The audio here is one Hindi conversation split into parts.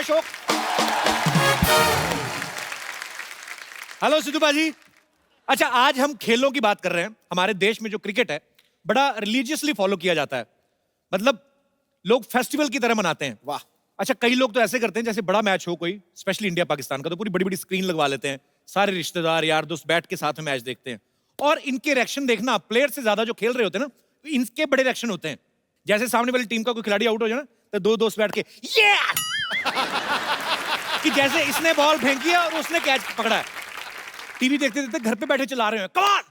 अशोक। हेलो सिद्धू बाजी। अच्छा, आज हम खेलों की बात कर रहे हैं। हमारे देश में जो क्रिकेट है बड़ा रिलीजियसली फॉलो किया जाता है, मतलब लोग फेस्टिवल की तरह मनाते हैं। वाह। अच्छा, कई लोग तो ऐसे करते हैं जैसे बड़ा मैच हो कोई, स्पेशली इंडिया पाकिस्तान का, तो पूरी बड़ी बड़ी स्क्रीन लगवा लेते हैं, सारे रिश्तेदार यार दोस्त बैठ के साथ में मैच देखते हैं। और इनके रिएक्शन देखना, प्लेयर से ज्यादा जो खेल रहे होते हैं ना, इनके बड़े रिएक्शन होते हैं। जैसे सामने वाली टीम का कोई खिलाड़ी आउट हो जाए ना, तो दो दोस्त बैठ के ये कि जैसे इसने बॉल फेंकी है और उसने कैच पकड़ा है। टीवी देखते देखते घर पे बैठे चला रहे हैं, कम ऑन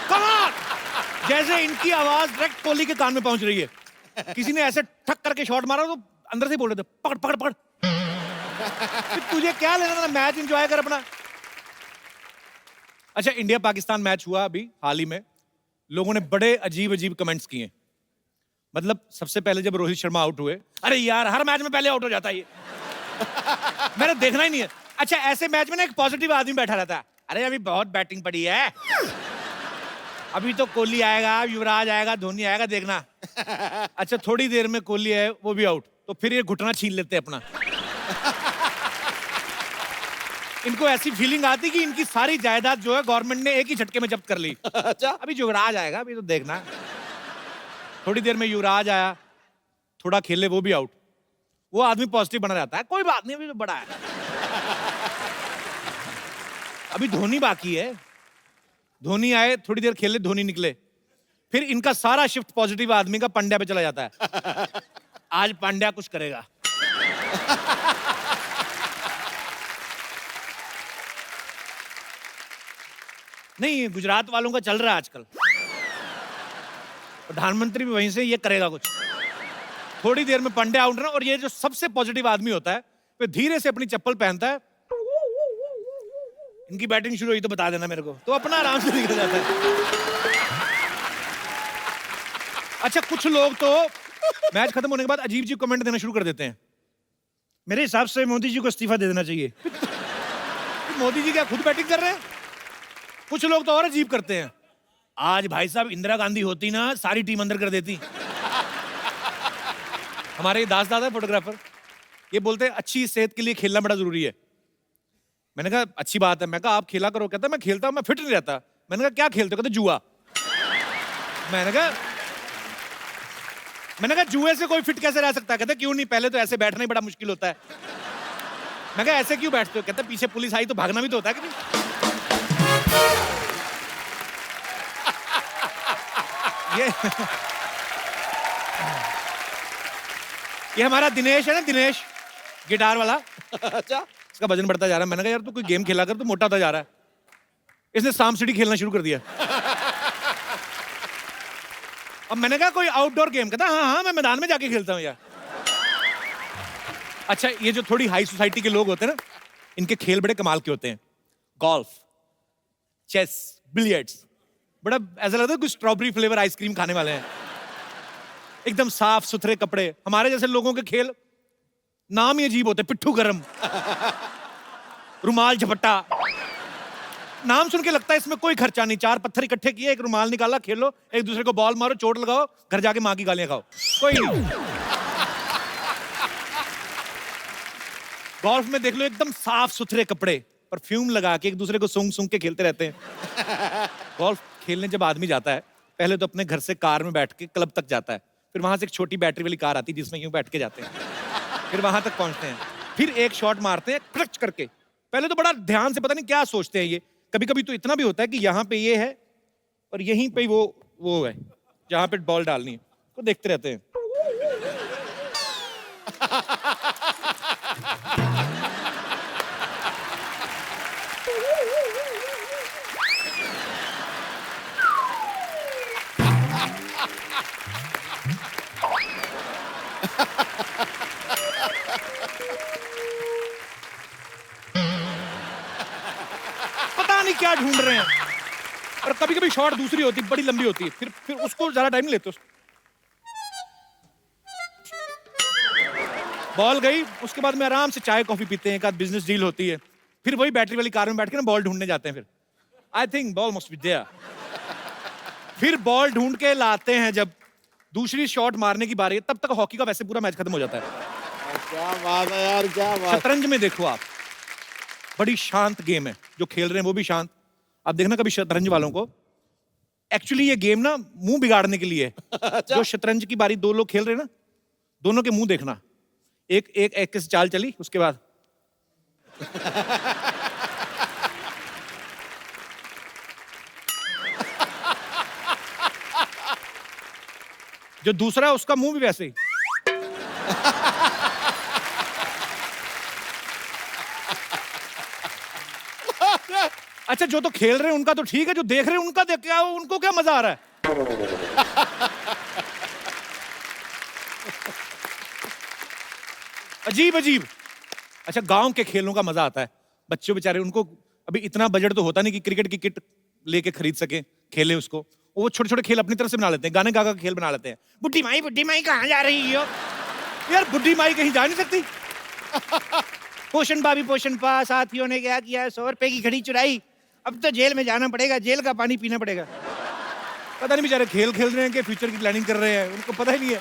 कम ऑन, जैसे इनकी आवाज डायरेक्ट कोहली के कान में पहुंच रही है। किसी ने ऐसे ठक करके शॉट मारा तो अंदर से बोल रहे थे पकड़ पकड़ पकड़। तुझे क्या लेना था, मैच एंजॉय कर अपना। अच्छा, इंडिया पाकिस्तान मैच हुआ अभी हाल ही में, लोगों ने बड़े अजीब अजीब कमेंट्स किए। मतलब सबसे पहले जब रोहित शर्मा आउट हुए, अरे यार हर मैच में पहले आउट हो जाता है ये। मैंने देखना ही नहीं है। अच्छा, ऐसे मैच में ना एक पॉजिटिव आदमी बैठा रहता है, अरे अभी बहुत बैटिंग पड़ी है, अभी तो कोहली आएगा, युवराज आएगा, धोनी आएगा, देखना। अच्छा, थोड़ी देर में कोहली है, वो भी आउट, तो फिर ये घुटना छीन लेते हैं अपना। इनको ऐसी फीलिंग आती कि इनकी सारी जायदाद जो है गवर्नमेंट ने एक ही झटके में जब्त कर ली। अच्छा, अभी युवराज आएगा, अभी तो देखना। थोड़ी देर में युवराज आया, थोड़ा खेले, वो भी आउट। वो आदमी पॉजिटिव बना रहता है, कोई बात नहीं, अभी तो बड़ा है, अभी धोनी बाकी है। धोनी आए, थोड़ी देर खेले, धोनी निकले, फिर इनका सारा शिफ्ट पॉजिटिव आदमी का पांड्या पे चला जाता है। आज पांड्या कुछ करेगा। नहीं, गुजरात वालों का चल रहा है आजकल, प्रधानमंत्री भी वहीं से ये करेगा कुछ। थोड़ी देर में पांड्या आउट ना, और ये जो सबसे पॉजिटिव आदमी होता है वो धीरे से अपनी चप्पल पहनता है, इनकी बैटिंग शुरू हुई तो बता देना मेरे को, तो अपना आराम से निकल जाता है। अच्छा, कुछ लोग तो मैच खत्म होने के बाद अजीब अजीब कमेंट देना शुरू कर देते हैं। मेरे हिसाब से मोदी जी को इस्तीफा दे देना चाहिए। मोदी जी क्या खुद बैटिंग कर रहे हैं? कुछ लोग तो और अजीब करते हैं, आज भाई साहब इंदिरा गांधी होती ना, सारी टीम अंदर कर देती। हमारे दास दादा फोटोग्राफर, ये बोलते हैं अच्छी सेहत के लिए खेलना बड़ा जरूरी है। मैंने कहा अच्छी बात है। मैं कहा आप खेला करो। कहता मैं खेलता हूं, मैं फिट नहीं रहता। मैंने कहा क्या खेलते हो? कहते जुआ। मैंने कहा जुए से कोई फिट कैसे रह सकता है? कहते क्यों नहीं, पहले तो ऐसे बैठना ही बड़ा मुश्किल होता है। मैं कहा ऐसे क्यों बैठते हो? कहते पीछे पुलिस आई तो भागना भी तो होता है कि नहीं। ये हमारा दिनेश है ना, दिनेश गिटार वाला। अच्छा, इसका वजन बढ़ता जा रहा है। मैंने कहा यार तू कोई गेम खेला कर, तू मोटा होता जा रहा है। इसने सांप सीढ़ी खेलना शुरू कर दिया। अब मैंने कहा कोई आउटडोर गेम। कहता हाँ मैं मैदान में जाके खेलता हूँ यार। अच्छा, ये जो थोड़ी हाई सोसाइटी के लोग होते हैं ना, इनके खेल बड़े कमाल के होते हैं। गोल्फ, चेस, बिलियर्ड्स, बड़ा ऐसा लगता है कुछ स्ट्रॉबेरी फ्लेवर आइसक्रीम खाने वाले हैं। एकदम साफ सुथरे कपड़े। हमारे जैसे लोगों के खेल नाम ही अजीब होते, पिट्ठू गरम, रुमाल झपट्टा। नाम सुन के लगता है इसमें कोई खर्चा नहीं, चार पत्थर इकट्ठे किए, एक रुमाल निकाला, खेलो, एक दूसरे को बॉल मारो, चोट लगाओ, घर जाके मां की गालियां खाओ, कोई नहीं। गोल्फ में देख लो एकदम साफ सुथरे कपड़े, परफ्यूम लगा के एक दूसरे को सूंघ सूंघ के खेलते रहते हैं। गोल्फ खेलने जब आदमी जाता है, पहले तो अपने घर से कार में बैठ के क्लब तक जाता है, फिर वहां से एक छोटी बैटरी वाली कार आती है जिसमें यूं बैठ के जाते हैं, फिर वहां तक पहुंचते हैं, फिर एक शॉट मारते हैं क्रच करके। पहले तो बड़ा ध्यान से, पता नहीं क्या सोचते हैं ये, कभी कभी तो इतना भी होता है कि यहाँ पे ये है और यहीं पे वो है जहां पे बॉल डालनी है, तो देखते रहते हैं। पता नहीं क्या ढूंढ रहे हैं। और कभी कभी शॉट दूसरी होती, बड़ी लंबी होती है, फिर उसको ज्यादा टाइम नहीं लेते। बॉल गई, उसके बाद में आराम से चाय कॉफी पीते हैं, एक आध बिजनेस डील होती है, फिर वही बैटरी वाली कार में बैठ के ना बॉल ढूंढने जाते हैं। फिर I think ball must be there. फिर बॉल ढूंढ के लाते हैं, जब दूसरी शॉट मारने की बारी है, तब तक हॉकी का वैसे पूरा मैच खत्म हो जाता है। क्या बात है यार, क्या बात। शतरंज में देखो आप, बड़ी शांत गेम है, जो खेल रहे हैं वो भी शांत। आप देखना कभी शतरंज वालों को, एक्चुअली ये गेम ना मुंह बिगाड़ने के लिए है। जो शतरंज की बारी दो लोग खेल रहे हैं ना, दोनों के मुंह देखना, एक एक एक से चाल चली, उसके बाद जो दूसरा है उसका मुंह भी वैसे ही। अच्छा, जो तो खेल रहे हैं उनका तो ठीक है, जो देख रहे हैं उनका देख क्या, उनको क्या मजा आ रहा है? अजीब अजीब। अच्छा, गांव के खेलों का मजा आता है। बच्चों बेचारे, उनको अभी इतना बजट तो होता नहीं कि क्रिकेट की किट लेके खरीद सके, खेले उसको। वो छोटे छोटे खेल अपनी तरफ से बना लेते हैं, गाने गा गा के खेल बना लेते हैं। बुड्ढी माई कहाँ जा रही हो? यार बुड्ढी माई कहीं जा नहीं सकती। पोषण भाभी पोषण पा, साथियों ने क्या किया, 100 रुपए की घड़ी चुराई, अब तो जेल में जाना पड़ेगा, जेल का पानी पीना पड़ेगा। पता नहीं बेचारे खेल खेल रहे हैं कि फ्यूचर की प्लानिंग कर रहे हैं, उनको पता ही नहीं है।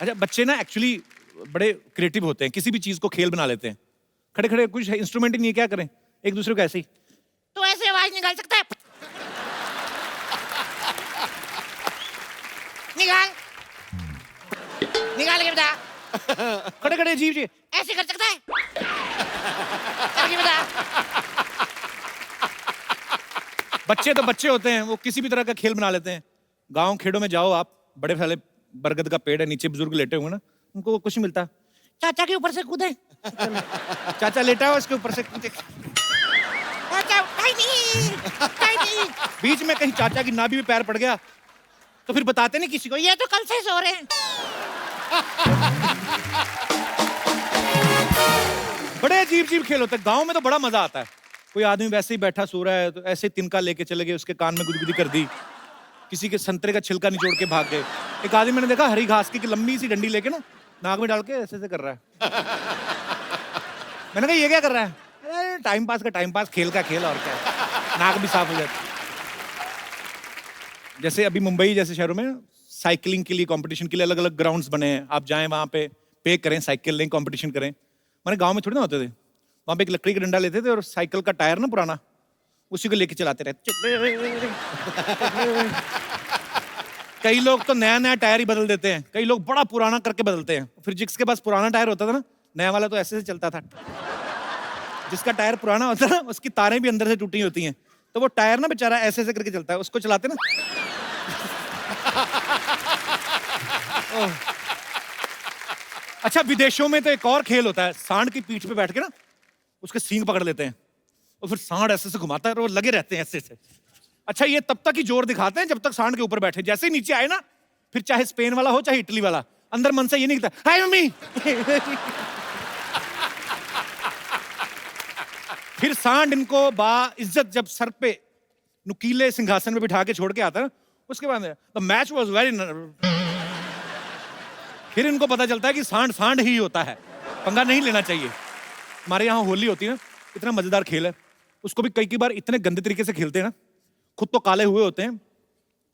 अच्छा, बच्चे ना एक्चुअली बड़े क्रिएटिव होते हैं, किसी भी चीज को खेल बना लेते हैं। खड़े खड़े कुछ इंस्ट्रूमेंट ही नहीं है, क्या करें, एक दूसरे को ऐसे ही, तो ऐसे आवाज निकाल सकता है, निकाल निकाल के बता। खड़े खड़े अजीब जी, ऐसे कर सकता है, करके बता। बच्चे तो बच्चे होते हैं, वो किसी भी तरह का खेल बना लेते हैं। गांव खेड़ों में जाओ आप, बड़े फैले बरगद का पेड़ है, नीचे बुजुर्ग लेटे हुए ना, उनको कुछ नहीं मिलता, चाचा के ऊपर से कूदे। चाचा लेटा हो, इसके ऊपर से कूदे। चाचा उठाई नहीं। बीच में कहीं चाचा की नाभि में पैर पड़ गया तो फिर बताते नहीं किसी को, ये तो कल से सो रहे हैं। बड़े अजीब अजीब खेल होते हैं। गांव में तो बड़ा मजा आता है। कोई आदमी वैसे ही बैठा सो रहा है तो ऐसे तिनका लेके चले गए, उसके कान में गुदगुदी कर दी, किसी के संतरे का छिलका निचोड़ के भाग गए। एक आदमी मैंने देखा हरी घास की लंबी सी डंडी लेके ना नाक में डाल के ऐसे ऐसे कर रहा है। मैंने कहा ये क्या कर रहा है? अरे टाइम पास का टाइम पास, खेल का खेल, और क्या है? नाक भी साफ हो जाती। जैसे अभी मुंबई जैसे शहरों में साइकिलिंग के लिए, कंपटीशन के लिए अलग अलग ग्राउंड्स बने हैं। आप जाएं वहां पे, पे करें, साइकिल लें, कंपटीशन करें। हमारे गांव में थोड़ी ना होते थे। वहां पे एक लकड़ी का डंडा लेते थे और साइकिल का टायर ना पुराना, उसी को लेके चलाते रहते। कई लोग तो नया नया टायर ही बदल देते हैं, कई लोग बड़ा पुराना करके बदलते हैं। फिर जिसके पास पुराना टायर होता था ना, नया वाला तो ऐसे से चलता था। जिसका टायर पुराना होता है ना, उसकी तारें भी अंदर से टूटी होती हैं, तो वो टायर ना बेचारा ऐसे ऐसे करके चलता है, उसको चलाते ना। अच्छा, विदेशों में तो एक और खेल होता है, सांड की पीठ पे बैठ के ना उसके सींग पकड़ लेते हैं और फिर सांड ऐसे से घुमाता है और वो लगे रहते हैं ऐसे से। अच्छा, ये तब तक ही जोर दिखाते हैं जब तक सांड के ऊपर बैठे। जैसे ही नीचे आए ना, फिर चाहे स्पेन वाला हो चाहे इटली वाला, अंदर मन से ये नहीं कहता हाय मम्मी। फिर सांड इनको बा इज्जत जब सर पे नुकीले सिंहासन में बिठा के छोड़ के आता है ना, उसके बाद द मैच वाज वेरी, फिर इनको पता चलता है कि सांड सांड ही होता है, पंगा नहीं लेना चाहिए। हमारे यहाँ होली होती है ना, इतना मजेदार खेल है, उसको भी कई बार इतने गंदे तरीके से खेलते हैं ना, खुद तो काले हुए होते हैं,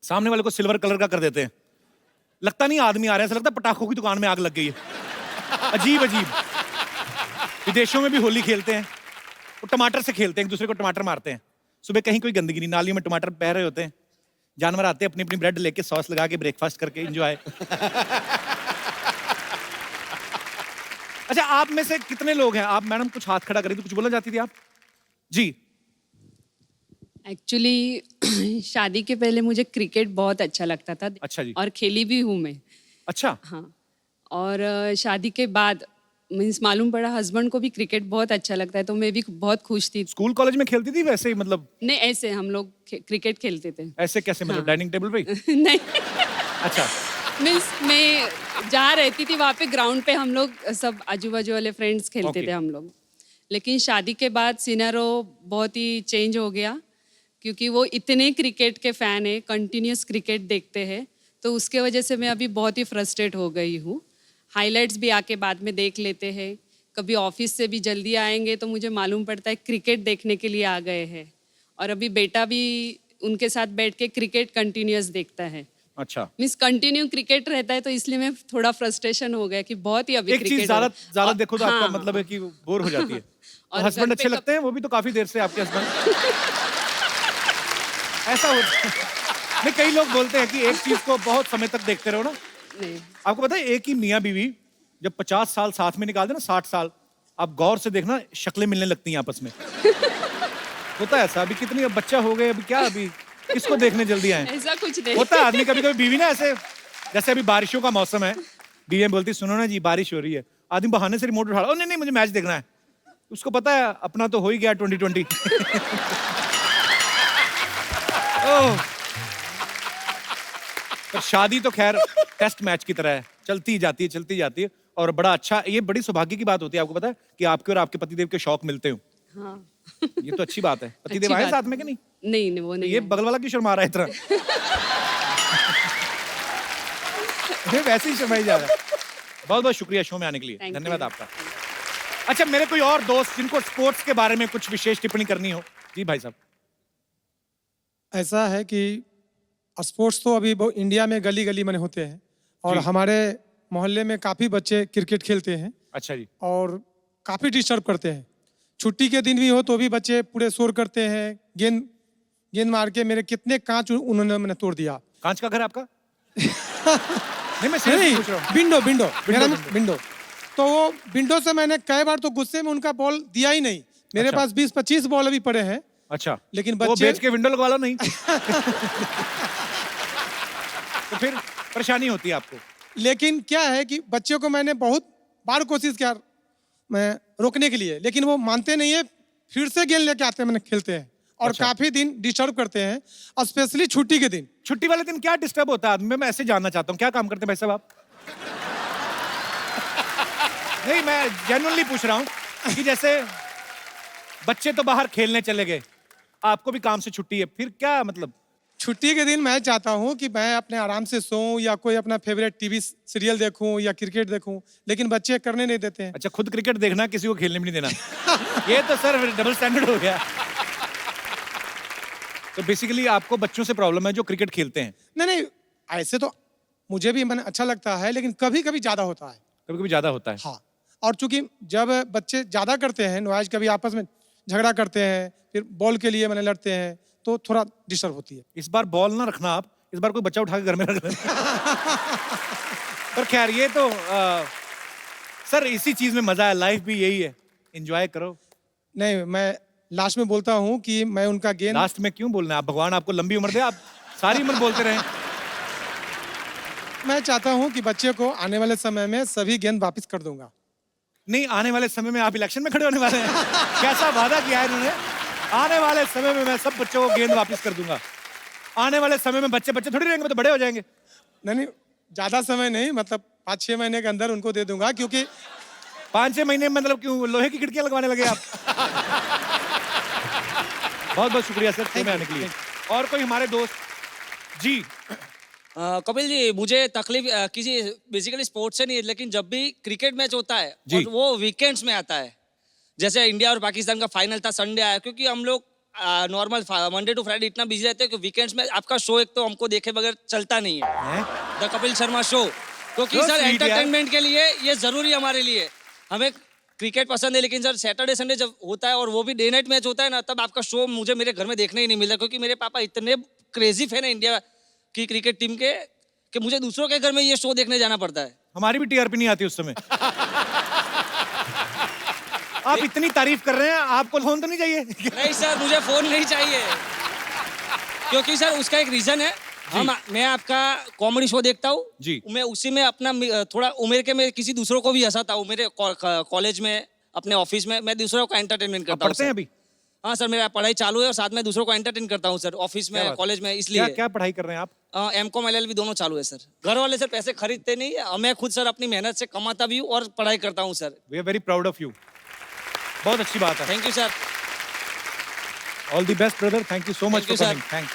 सामने वाले को सिल्वर कलर का कर देते हैं। लगता नहीं आदमी आ रहा है, ऐसा लगता है पटाखों की दुकान में आग लग गई है। अजीब अजीब। विदेशों में भी होली खेलते हैं, वो टमाटर से खेलते हैं, एक दूसरे को टमाटर मारते हैं। सुबह कहीं कोई गंदगी नहीं, नालियों में टमाटर बह रहे होते हैं, जानवर आते हैं अपनी अपनी ब्रेड लेके, सॉस लगा के ब्रेकफास्ट करके एंजॉय। अच्छा, आप में से कितने लोग हैं, आप मैडम कुछ हाथ खड़ा करें तो कुछ बोलना चाहती थी आप जी? एक्चुअली शादी के पहले मुझे क्रिकेट बहुत अच्छा लगता था। अच्छा जी। और खेली भी हूँ मैं। अच्छा। हाँ। और शादी के बाद मीन्स मालूम पड़ा हस्बैंड को भी क्रिकेट बहुत अच्छा लगता है, तो मैं भी बहुत खुश थी। स्कूल कॉलेज में खेलती थी वैसे ही, मतलब? नहीं, ऐसे हम लोग क्रिकेट खेलते थे। ऐसे कैसे, मतलब हाँ। डाइनिंग टेबल पे? नहीं। अच्छा। मीन्स मैं जहाँ रहती थी वहाँ पे ग्राउंड पे हम लोग सब आजू बाजू वाले फ्रेंड्स खेलते थे हम लोग। लेकिन शादी के बाद सिनेरियो बहुत ही चेंज हो गया, क्योंकि वो इतने क्रिकेट के फ़ैन है, कंटिन्यूस क्रिकेट देखते हैं, तो उसके वजह से मैं अभी बहुत ही फ्रस्ट्रेट हो गई हूँ। हाइलाइट्स भी आके बाद में देख लेते हैं, कभी ऑफिस से भी जल्दी आएंगे तो मुझे मालूम पड़ता है क्रिकेट देखने के लिए आ गए हैं। और अभी बेटा भी उनके साथ बैठ के क्रिकेट कंटिन्यूस देखता है। अच्छा। मीन्स कंटिन्यू क्रिकेट रहता है तो इसलिए मैं थोड़ा फ्रस्ट्रेशन हो गया कि बहुत ही अभी एक चीज क्रिकेट ज्यादा देखो तो आपका हाँ। मतलब है कि बोर हो जाती है। और और हस्बैंड घर पे अच्छे लगते हैं, वो भी तो काफी देर से आपके हस्बैंड। ऐसा होता है। नहीं, कई लोग बोलते हैं कि एक चीज को बहुत समय तक देखते रहो ना। नहीं आपको पता है एक ही मियाँ बीवी जब 50 साल साथ में निकाल दे ना, 60 साल, आप गौर से देखना शक्लें मिलने लगती हैं आपस में। होता है ऐसा। अभी कितनी, अब बच्चा हो गए, अभी क्या, अभी किसको देखने जल्दी आए। ऐसा कुछ नहीं होता है आदमी कभी कभी बीवी ना ऐसे, जैसे अभी बारिशों का मौसम है, बीवी बोलती सुनो ना जी बारिश हो रही है, आदमी बहाने से रिमोट उठा लो, नहीं नहीं मुझे मैच देखना है। उसको पता है अपना तो हो ही गया 2020। ओह। पर शादी तो खैर टेस्ट मैच की तरह है, चलती जाती है, चलती जाती है। और बड़ा अच्छा, ये बड़ी सौभाग्य की बात होती है, आपको पता है कि आपके और आपके पतिदेव के शौक मिलते हो। हाँ ये तो अच्छी बात है। पतिदेव अच्छी आए बात साथ है। में कि नहीं? नहीं नहीं वो नहीं ये है। बगल वाला क्यों शर्मा रहा है इतना? ये वैसे ही शर्मा ही जा रहा है। बहुत बहुत शुक्रिया शो में आने के लिए, Thank धन्यवाद you. आपका। अच्छा, मेरे कोई और दोस्त जिनको स्पोर्ट्स के बारे में कुछ विशेष टिप्पणी करनी हो? जी भाई साहब। ऐसा है कि स्पोर्ट्स तो अभी इंडिया में गली गली में होते हैं और जी। हमारे मोहल्ले में काफ़ी बच्चे क्रिकेट खेलते हैं अच्छा जी। और काफ़ी डिस्टर्ब करते हैं। छुट्टी के दिन भी हो तो भी बच्चे पूरे शोर करते हैं, गेंद गेंद मार के मेरे कितने कांच उन्होंने मैंने तोड़ दिया। कांच का घर आपका? नहीं, मैं सीरियसली नहीं, पूछ रहा हूँ। विंडो विंडो मेरा विंडो। विंडो। तो वो विंडो से मैंने कई बार तो गुस्से में उनका बॉल दिया ही नहीं। मेरे अच्छा। पास 20-25 बॉल अभी पड़े हैं। अच्छा, लेकिन वो बच्चे बेच के विंडो लगवा लो नहीं। तो फिर परेशानी होती है आपको। लेकिन क्या है कि बच्चों को मैंने बहुत बार कोशिश किया मैं रोकने के लिए, लेकिन वो मानते नहीं है। फिर से गेंद लेके आते हैं, मैंने खेलते हैं और अच्छा। काफी दिन डिस्टर्ब करते हैं, स्पेशली छुट्टी के दिन। छुट्टी वाले दिन क्या डिस्टर्ब होता है आदमी? मैं ऐसे जानना चाहता हूँ, क्या काम करते हैं भाई साहब आप? नहीं, मैं जेन्युइनली पूछ रहा हूँ कि जैसे बच्चे तो बाहर खेलने चले गए, आपको भी काम से छुट्टी है, फिर क्या मतलब? छुट्टी के दिन मैं चाहता हूँ कि मैं अपने आराम से सोऊं या कोई अपना फेवरेट टीवी सीरियल देखूं या क्रिकेट देखूं, लेकिन बच्चे करने नहीं देते हैं। अच्छा, खुद क्रिकेट देखना, किसी को खेलने भी नहीं देना। ये तो सर डबल स्टैंडर्ड हो गया। तो बेसिकली आपको बच्चों से प्रॉब्लम है जो क्रिकेट खेलते हैं? नहीं नहीं, ऐसे तो मुझे भी मैंने अच्छा लगता है, लेकिन कभी कभी ज्यादा होता है। कभी कभी ज्यादा होता है। हाँ, और चूंकि जब बच्चे ज्यादा करते हैं नॉइज, कभी आपस में झगड़ा करते हैं, फिर बॉल के लिए मैंने लड़ते हैं, तो थोड़ा डिस्टर्ब होती है। इस बार बॉल ना रखना आप, इस बार कोई बच्चा उठा के घर में रख लेना। पर खैर ये तो सर इसी चीज में मजा है, लाइफ भी यही है, एंजॉय करो। नहीं, मैं लास्ट में बोलता हूँ कि मैं उनका गेंद लास्ट में क्यों बोलना है? आप भगवान आपको लंबी उम्र दे, आप सारी उम्र बोलते रहें। मैं चाहता हूँ कि बच्चे को आने वाले समय में सभी गेंद वापस कर दूंगा। नहीं, आने वाले समय में आप इलेक्शन में खड़े होने वाले हैं? कैसा वादा किया है इन्होंने? आने वाले समय में मैं सब बच्चों को गेंद वापस कर दूंगा। आने वाले समय में बच्चे बच्चे थोड़ी रहेंगे, वो तो बड़े हो जाएंगे। नहीं नहीं, ज्यादा समय नहीं, मतलब 5-6 महीने के अंदर उनको दे दूंगा, क्योंकि 5-6 महीने में मतलब क्यों लोहे की खिड़कियां लगवाने लगे आप? बहुत बहुत शुक्रिया सर शो में आने के लिए। और कोई हमारे दोस्त? जी। कपिल जी, मुझे तकलीफ किसी बेसिकली स्पोर्ट्स से नहीं है, लेकिन जब भी क्रिकेट मैच होता है जी। और वो वीकेंड्स में आता है, जैसे इंडिया और पाकिस्तान का फाइनल था, संडे आया, क्योंकि हम लोग नॉर्मल मंडे टू फ्राइडे इतना बिजी रहते हैं कि वीकेंड्स में आपका शो एक तो हमको देखे बगैर चलता नहीं है, द कपिल शर्मा शो। क्योंकि So सर sweet यार। एंटरटेनमेंट के लिए ये जरूरी है हमारे लिए। हमें क्रिकेट पसंद है, लेकिन सर सैटरडे संडे जब होता है और वो भी डे नाइट मैच होता है ना, तब आपका शो मुझे मेरे घर में देखने ही नहीं मिलता, क्योंकि मेरे पापा इतने क्रेजी फैन है इंडिया की क्रिकेट टीम के कि मुझे दूसरों के घर में ये शो देखने जाना पड़ता है। हमारी भी टीआरपी नहीं आती उस समय। आप इतनी तारीफ कर रहे हैं, आपको फोन तो नहीं चाहिए? नहीं सर, मुझे फोन नहीं चाहिए, क्योंकि सर उसका एक रीजन है। मैं आपका कॉमेडी शो देखता हूँ जी। मैं उसी में अपना थोड़ा उम्र के मैं किसी दूसरों को भी हंसाता हूँ। मेरे कॉलेज में, अपने ऑफिस में मैं दूसरों को एंटरटेनमेंट आप करता हूँ। पढ़ते हैं अभी? हाँ सर, मेरा पढ़ाई चालू है और साथ में दूसरों को एंटरटेन करता हूँ सर, ऑफिस क्या में, बात? कॉलेज में। क्या इसलिए क्या पढ़ाई कर रहे हैं आप? एमकॉम LLB दोनों चालू है सर। घर वाले सर पैसे खरीदते नहीं है, मैं खुद सर अपनी मेहनत से कमाता भी हूँ और पढ़ाई करता हूँ sir. We are very proud of you. बहुत अच्छी बात है। Thank you sir. All the best brother, thank you so much Thank you, for sir. Coming. Thank.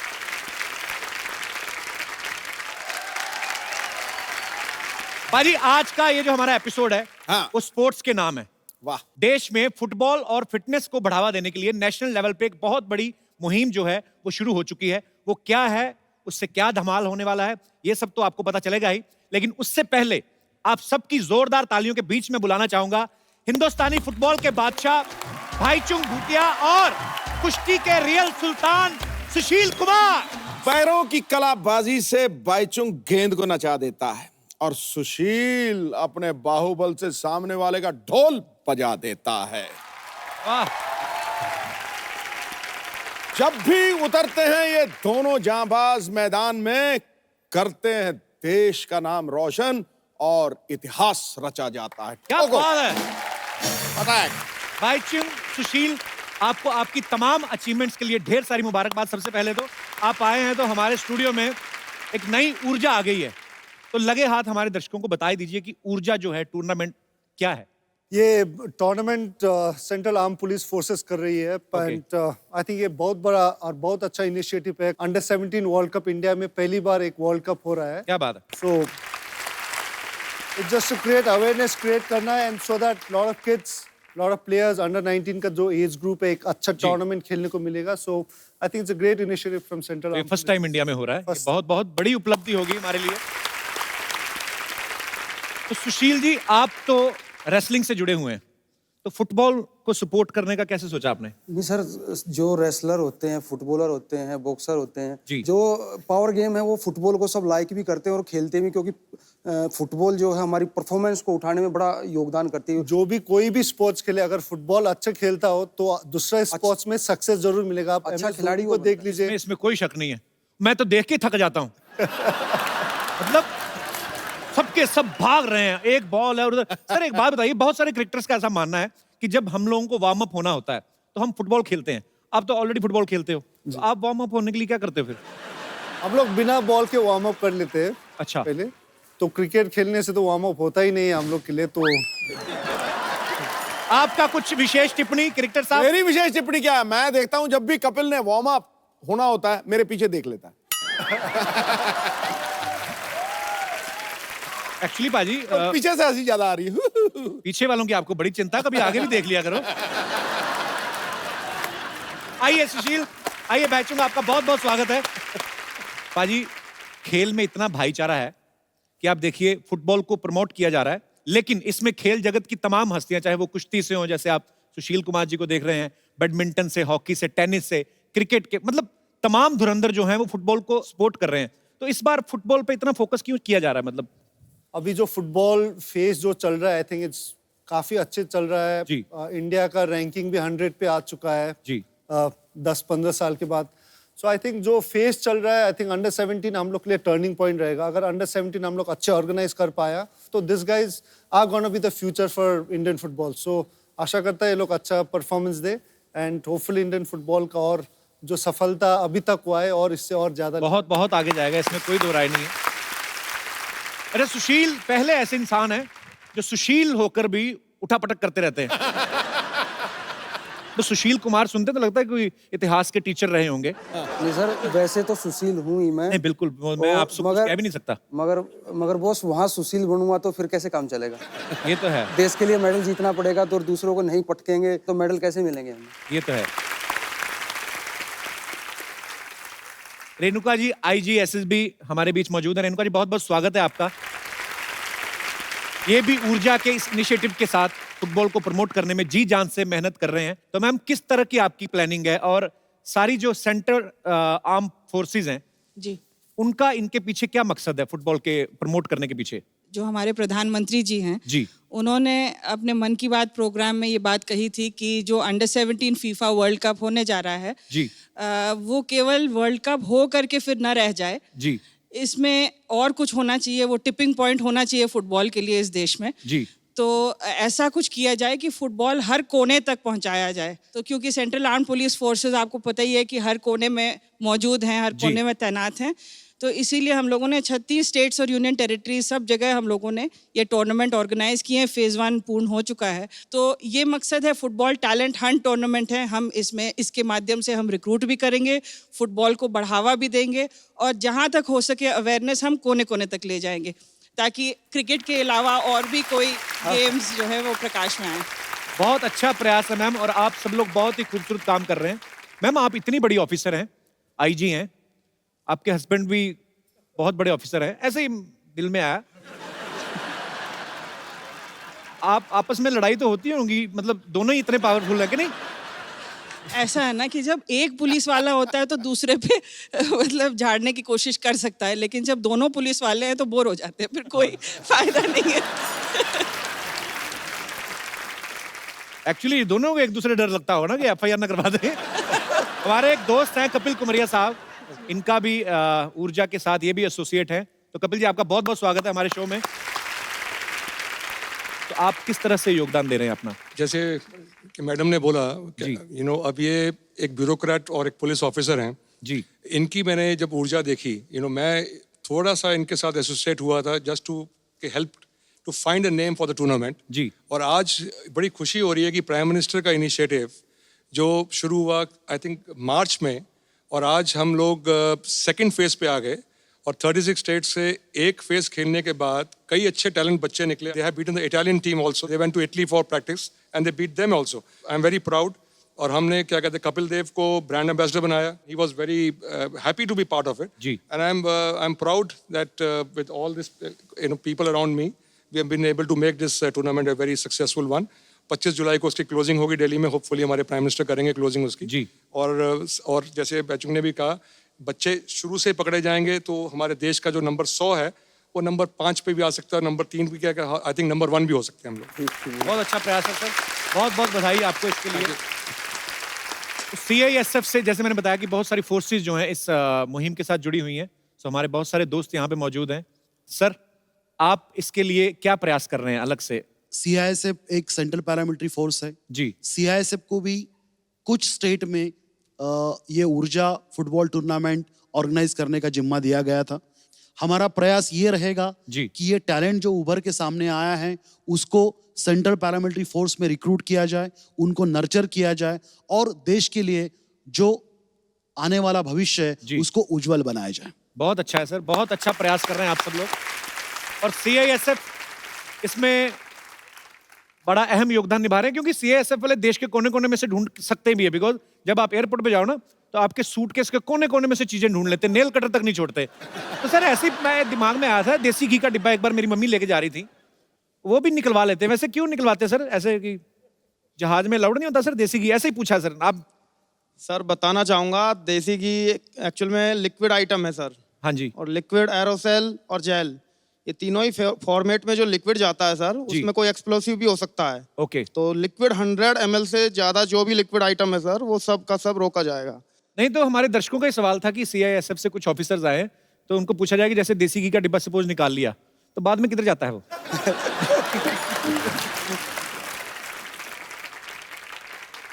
भाजी आज का ये जो हमारा एपिसोड है हाँ। वो स्पोर्ट्स के नाम है। वाह। देश में फुटबॉल और फिटनेस को बढ़ावा देने के लिए नेशनल लेवल पे एक बहुत बड़ी मुहिम जो है वो शुरू हो चुकी है। वो क्या है उससे क्या धमाल होने वाला है, ये सब तो आपको पता चलेगा ही। लेकिन उससे पहले आप सबकी जोरदार तालियों के बीच में बुलाना चाहूंगा हिंदुस्तानी फुटबॉल के बादशाह भाईचुंग भूटिया और कुश्ती के रियल सुल्तान सुशील कुमार। पैरों की कलाबाजी से बाईचुंग गेंद को नचा देता है और सुशील अपने बाहुबल से सामने वाले का ढोल बजा देता है। वाह, जब भी उतरते हैं ये दोनों जांबाज मैदान में, करते हैं देश का नाम रोशन और इतिहास रचा जाता है। क्या बात है। अटैक। भाईचुंग, सुशील, आपको आपकी तमाम अचीवमेंट्स के लिए ढेर सारी मुबारकबाद। सबसे पहले तो आप आए हैं तो हमारे स्टूडियो में एक नई ऊर्जा आ गई है, तो लगे हाथ हमारे दर्शकों को बता दीजिए कि ऊर्जा जो है टूर्नामेंट क्या है। ये tournament central arm police forces कर रही है, एंड आई थिंक ये बहुत बड़ा और बहुत अच्छा इनिशिएटिव है। अंडर 17 वर्ल्ड कप इंडिया में पहली बार एक वर्ल्ड कप हो रहा है। क्या बात है। So it's just to create awareness create करना है, and so that lot of kids, lot of players under 19 का जो एज ग्रुप है एक अच्छा टूर्नामेंट खेलने को मिलेगा। So I think it's a great initiative from central arm. First time India में हो रहा है, ये बहुत बहुत बड़ी उपलब्धि होगी हमारे लिए। तो सुशील जी, आप तो रेसलिंग से जुड़े हुए हैं, तो फुटबॉल को सपोर्ट करने का कैसे सोचा आपने? नहीं सर, जो रेसलर होते हैं, फुटबॉलर होते हैं, बॉक्सर होते जी। हैं, जो पावर गेम है वो फुटबॉल को सब लाइक भी करते हैं और खेलते भी, क्योंकि फुटबॉल जो है हमारी परफॉर्मेंस को उठाने में बड़ा योगदान करती है। जो भी कोई भी स्पोर्ट्स खेले, अगर फुटबॉल अच्छा खेलता हो तो दूसरा स्पोर्ट्स में सक्सेस जरूर मिलेगा। आप अच्छा MS खिलाड़ी को हो देख लीजिए। इसमें कोई शक नहीं है, मैं तो देख के थक जाता हूँ। मतलब सबके सब भाग रहे हैं, एक बॉल है उधर। सर एक बात बताइए, बहुत सारे क्रिकेटर्स का ऐसा मानना है कि जब हम लोगों को वार्म अप होना होता है तो हम फुटबॉल खेलते हैं। आप तो ऑलरेडी फुटबॉल खेलते हो, तो आप वार्म अप होने के लिए क्या करते हो फिर? हम लोग बिना बॉल के वार्म अप कर लेते हैं अच्छा। पहले। तो क्रिकेट खेलने से तो वार्म अप होता ही नहीं है हम लोग के लिए। तो आपका कुछ विशेष टिप्पणी क्रिकेटर साहब? मेरी विशेष टिप्पणी क्या है, मैं देखता हूं जब भी कपिल ने वार्म अप होना होता है मेरे पीछे देख लेता है। एक्चुअली पाजी, पीछे से हंसी ज्यादा आ रही है। पीछे वालों की आपको बड़ी चिंता, कभी आगे भी देख लिया करो। आइए सुशील, आइए बैचुंग, आपका बहुत बहुत स्वागत है। पाजी, खेल में इतना भाईचारा है कि आप देखिए फुटबॉल को प्रमोट किया जा रहा है, लेकिन इसमें खेल जगत की तमाम हस्तियां, चाहे वो कुश्ती से हो, जैसे आप सुशील कुमार जी को देख रहे हैं, बैडमिंटन से, हॉकी से, टेनिस से, क्रिकेट के, मतलब तमाम धुरंधर जो हैं वो फुटबॉल को सपोर्ट कर रहे हैं। तो इस बार फुटबॉल पे इतना फोकस क्यों किया जा रहा है? मतलब अभी जो फुटबॉल फेस जो चल रहा है, आई थिंक इट्स काफी अच्छे चल रहा है। जी। इंडिया का रैंकिंग भी 100 पे आ चुका है जी। 10-15 साल के बाद। सो आई थिंक जो फेस चल रहा है, आई थिंक अंडर 17 हम लोग के लिए टर्निंग पॉइंट रहेगा। अगर अंडर 17 हम लोग अच्छे ऑर्गेनाइज कर पाया तो this guys are gonna be the future for Indian football. So आशा करता है ये लोग अच्छा परफॉर्मेंस दे, एंड होपफुली इंडियन फुटबॉल का और जो सफलता अभी तक हुआ है और इससे और ज्यादा बहुत बहुत आगे जाएगा, इसमें कोई दो राय नहीं है। अरे सुशील पहले ऐसे इंसान है जो सुशील होकर भी उठापटक करते रहते हैं। तो सुशील कुमार सुनते तो लगता है कोई इतिहास के टीचर रहे होंगे। नहीं सर, वैसे तो सुशील हूँ ही मैं। नहीं बिल्कुल, मैं आपसे कुछ कह भी नहीं सकता। मगर बॉस, वहाँ सुशील बनूंगा तो फिर कैसे काम चलेगा? ये तो है, देश के लिए मेडल जीतना पड़ेगा, तो दूसरों को नहीं पटकेंगे तो मेडल कैसे मिलेंगे हमें? ये तो है। रेणुका जी, आईजी एसएसबी हमारे बीच मौजूद है। रेणुका जी, बहुत बहुत स्वागत है आपका। ये भी ऊर्जा के इस इनिशिएटिव के साथ फुटबॉल को प्रमोट करने में जी जान से मेहनत कर रहे हैं। तो मैम, किस तरह की आपकी प्लानिंग है, और सारी जो सेंट्रल आर्म फोर्सेस हैं जी, उनका इनके पीछे क्या मकसद है फुटबॉल के प्रमोट करने के पीछे? जो हमारे प्रधानमंत्री जी हैं जी, उन्होंने अपने मन की बात प्रोग्राम में ये बात कही थी कि जो अंडर 17 फीफा वर्ल्ड कप होने जा रहा है जी, वो केवल वर्ल्ड कप हो करके फिर न रह जाए। जी, इसमें और कुछ होना चाहिए, वो टिपिंग पॉइंट होना चाहिए फुटबॉल के लिए इस देश में। जी। तो ऐसा कुछ किया जाए कि फुटबॉल हर कोने तक पहुंचाया जाए। तो क्योंकि सेंट्रल आर्म पुलिस फोर्सेस आपको पता ही है कि हर कोने में मौजूद हैं, हर जी। कोने में तैनात हैं। तो इसीलिए हम लोगों ने 36 स्टेट्स और यूनियन टेरिटरीज सब जगह हम लोगों ने ये टूर्नामेंट ऑर्गेनाइज किए हैं। फेज़ 1 पूर्ण हो चुका है। तो ये मकसद है, फुटबॉल टैलेंट हंट टूर्नामेंट है। हम इसके माध्यम से हम रिक्रूट भी करेंगे, फुटबॉल को बढ़ावा भी देंगे, और जहाँ तक हो सके अवेयरनेस हम कोने कोने तक ले जाएंगे, ताकि क्रिकेट के अलावा और भी कोई गेम्स जो है वो प्रकाश में आए। बहुत अच्छा प्रयास है मैम, और आप सब लोग बहुत ही खूबसूरत काम कर रहे हैं। मैम, आप इतनी बड़ी ऑफिसर हैं, आईजी हैं, आपके हस्बैंड भी बहुत बड़े ऑफिसर हैं, ऐसे ही दिल में आया। आप आपस में लड़ाई तो होती होंगी, मतलब दोनों ही इतने पावरफुल है कि नहीं? ऐसा है ना कि जब एक पुलिस वाला होता है तो दूसरे पे मतलब झाड़ने की कोशिश कर सकता है, लेकिन जब दोनों पुलिस वाले हैं तो बोर हो जाते हैं, फिर कोई फायदा नहीं है। एक्चुअली दोनों को एक दूसरे डर लगता होगा ना कि एफआईआर ना करवा दें। हमारे एक दोस्त हैं कपिल कुमरिया साहब, इनका भी ऊर्जा के साथ ये भी एसोसिएट है। तो कपिल जी, आपका बहुत बहुत स्वागत है हमारे शो में। तो आप किस तरह से योगदान दे रहे हैं अपना? जैसे कि मैडम ने बोला, जी। अब ये एक ब्यूरोक्रेट और एक पुलिस ऑफिसर हैं जी। इनकी मैंने जब ऊर्जा देखी, मैं थोड़ा सा इनके साथ एसोसिएट हुआ था just to help to find a name for the tournament. जी। और आज बड़ी खुशी हो रही है कि प्राइम मिनिस्टर का इनिशिएटिव जो शुरू हुआ आई थिंक मार्च में, और आज हम लोग सेकंड फेज पे आ गए, और 36 स्टेट से एक फेज खेलने के बाद कई अच्छे टैलेंट बच्चे निकले। They have beaten the Italian team also, they went to Italy for practice and they beat them also. I am very proud. और हमने क्या कहते हैं, कपिल देव को ब्रांड एम्बेसडर बनाया। He was very happy to be part of it. जी। And I am proud that with all this people around me we have been able to make this tournament a very successful one. 25 जुलाई को उसकी क्लोजिंग होगी दिल्ली में, होपफुली हमारे प्राइम मिनिस्टर करेंगे क्लोजिंग उसकी। जी। और जैसे बैचुंग ने भी कहा, बच्चे शुरू से पकड़े जाएंगे तो हमारे देश का जो नंबर 100 है वो नंबर 5 पे भी आ सकता है, नंबर 3 भी, क्या आई थिंक नंबर 1 भी हो सकते हैं हम लोग। बहुत अच्छा प्रयास है सर, बहुत बहुत बधाई आपको इसके लिए। सीआईएसएफ से जैसे मैंने बताया कि बहुत सारी फोर्सेस जो हैं इस मुहिम के साथ जुड़ी हुई हैं, तो हमारे बहुत सारे दोस्त यहाँ पे मौजूद हैं। सर, आप इसके लिए क्या प्रयास कर रहे हैं अलग से? सीआईएसएफ एक सेंट्रल पैरामिलिट्री फोर्स है जी। सीआईएसएफ को भी कुछ स्टेट में ये ऊर्जा फुटबॉल टूर्नामेंट ऑर्गेनाइज करने का जिम्मा दिया गया था। हमारा प्रयास ये रहेगा जी। कि ये टैलेंट जो उभर के सामने आया है उसको सेंट्रल पैरामिलिट्री फोर्स में रिक्रूट किया जाए, उनको नर्चर किया जाए, और देश के लिए जो आने वाला भविष्य है उसको उज्जवल बनाया जाए। बहुत अच्छा है सर, बहुत अच्छा प्रयास कर रहे हैं आप सब लोग। और सीआईएसएफ इसमें बड़ा अहम योगदान निभा रहे हैं, क्योंकि सीआईएसएफ वाले देश के कोने कोने में से ढूंढ सकते भी है। बिकॉज जब आप एयरपोर्ट पे जाओ ना, तो आपके सूटकेस के कोने कोने में से चीजें ढूंढ लेते, नेल कटर तक नहीं छोड़ते। तो सर ऐसे ही मैं दिमाग में आया था, देसी घी का डिब्बा एक बार मेरी मम्मी लेके जा रही थी, वो भी निकलवा लेते हैं। वैसे क्यों निकलवाते हैं सर? ऐसे कि जहाज में लाउड नहीं होता सर देसी घी? ऐसे ही पूछा सर आप। सर बताना चाहूंगा, देसी घी एक्चुअल में लिक्विड आइटम है सर। हाँ जी। और लिक्विड, एरोसेल और जेल, ये तीनों ही फॉर्मेट में जो लिक्विड जाता है सर, उसमें कोई एक्सप्लोसिव भी हो सकता है। ओके। तो लिक्विड 100 ml से ज्यादा जो भी लिक्विड आइटम है सर, वो सब का सब रोका जाएगा। नहीं, तो हमारे दर्शकों का ही सवाल था कि सीआईएसएफ से कुछ ऑफिसर्स आए, तो उनको पूछा जाए कि जैसे देसी घी का डिब्बा सपोज निकाल लिया, तो बाद में किधर जाता है वो?